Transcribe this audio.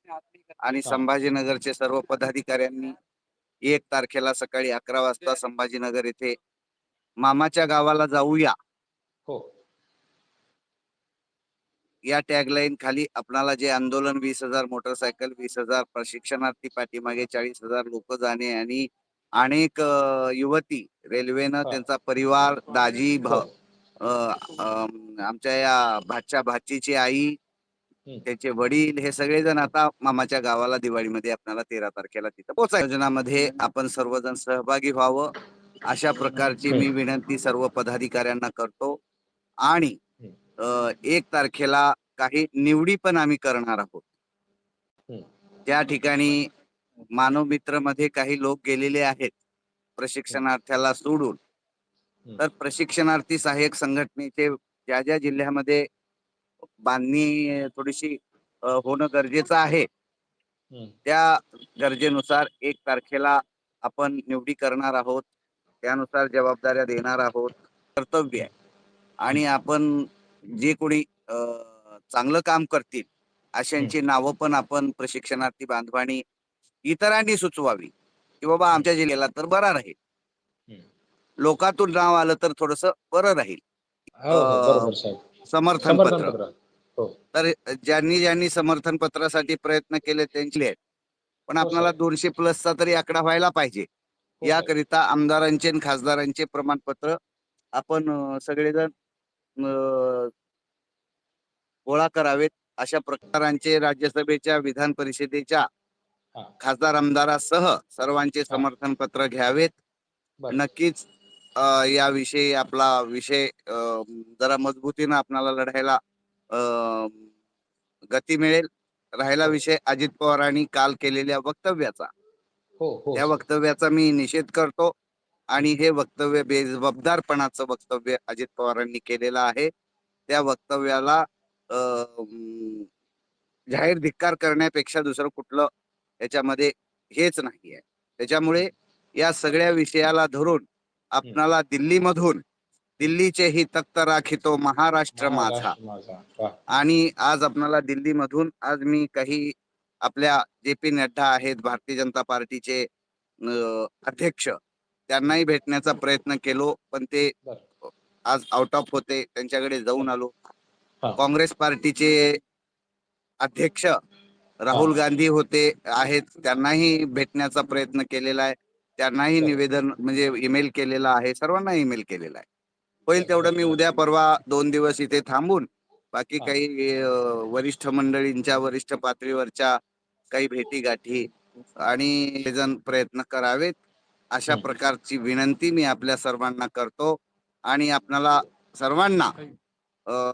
आणि हां. संभाजीनगरचे सर्व पदाधिकाऱ्यांनी 1 तारखेला सकाळी 11 वाजता संभाजीनगर येथे मामाच्या गावाला जाऊया हो. या टॅगलाईन खाली आपणाला जे आंदोलन 20,000 मोटरसायकल, 20,000 प्रशिक्षणार्थी पाठीमागे, 40,000 लोक जाणे आणि अनेक युवती रेल्वेनं हां. त्यांचा परिवार, दाजी, हो. अ, आमच्या या भाच्या भाचीची आई, हं. त्याचे वडील, हे सगळेजण आता मामाच्या गावाला दिवाळीमध्ये आपल्याला 13 तारखेला तिथं पोहोचायचं. योजनामध्ये आपण सर्वजण सहभागी व्हावं अशा प्रकारची हं. मी विनंती सर्व पदाधिकाऱ्यांना करतो. आणि हं. 1 तारखेला काही निवडी पण आम्ही करणार आहोत. हं. त्या ठिकाणी मानव मित्र मध्ये काही लोक गेलेले आहेत हं. प्रशिक्षणार्थ्याला सोडून. हं. तर प्रशिक्षणार्थी सहाय्यक संघटनेचे ज्या ज्या जिल्ह्यामध्ये बांधणी थोडीशी होणं गरजेचं आहे, हं. त्या गरजेनुसार 1 तारखेला आपण निवडी करणार आहोत. त्यानुसार जबाबदाऱ्या देणार आहोत. कर्तव्य हं. आहे. आणि आपण जे कोणी चांगलं काम करतील हं. अशांची नावं पण आपण प्रशिक्षणार्थी बांधवांनी इतरांनी सुचवावी, की बाबा हं. आमच्या जिल्ह्याला तर बरा राहील. हं. लोकातून नाव आलं तर थोडंसं बरं राहील. हो, हो. बरोबर साहेब. समर्थन समर्थन पत्र. पत्र. हो. तर ज्यांनी ज्यांनी समर्थन पत्रासाठी प्रयत्न केले त्यांचे आहेत. पण हो आपल्याला साहेब. 200 प्लसचा तरी आकडा व्हायला पाहिजे. हो साहेब. याकरिता आमदारांचे आणि खासदारांचे प्रमाणपत्र आपण सगळेजण अ, गोळा करावेत. अशा प्रकारांचे राज्यसभेच्या, विधान परिषदेच्या हां. खासदार आमदारासह सर्वांचे हां. समर्थन पत्र घ्यावेत. बरं. नक्कीच याविषयी आपला विषय जरा मजबूतीनं आपल्याला लढायला अ, गती मिळेल. राहिला हो. विषय अजित पवारांनी काल केलेल्या वक्तव्याचा. हो, हो त्या साहेब. वक्तव्याचा मी निषेध करतो हं. आणि हे वक्तव्य बेजबाबदारपणाचं वक्तव्य अजित पवारांनी केलेलं आहे. त्या वक्तव्याला अ, जाहीर धिक्कार करण्यापेक्षा दुसरं कुठलं याच्यामध्ये हेच नाहीये. त्याच्यामुळे या सगळ्या विषयाला धरून हं. आपणाला दिल्लीमधून, हं. दिल्लीचे ही तख्त राखितो महाराष्ट्र माझा. महाराष्ट्र माझा. वाह! आणि आज आपणाला दिल्लीमधून आज मी काही आपल्या जे-पी नड्डा आहेत, भारतीय जनता पार्टीचे अध्यक्ष, हं. त्यांनाही भेटण्याचा प्रयत्न केलो, पण ते बरं. अ, आज आउट ऑफ होते. त्यांच्याकडे जाऊन बरं. आलो. हां. काँग्रेस पार्टीचे अध्यक्ष हां. राहुल गांधी होते आहेत, त्यांनाही भेटण्याचा प्रयत्न केलेला आहे. त्यांनाही बरं. निवेदन म्हणजे ईमेल केलेला आहे. सर्वांना ईमेल केलेला आहे. होईल बरं, तेवढं बरं, मी बरं. उद्या परवा 2 दिवस इथे थांबून बाकी हां. काही वरिष्ठ मंडळींच्या, वरिष्ठ पातळीवरच्या काही भेटीगाठी आणि जण प्रयत्न करावेत. अशा हं. प्रकारची विनंती मी आपल्या सर्वांना करतो आणि आपल्याला सर्वांना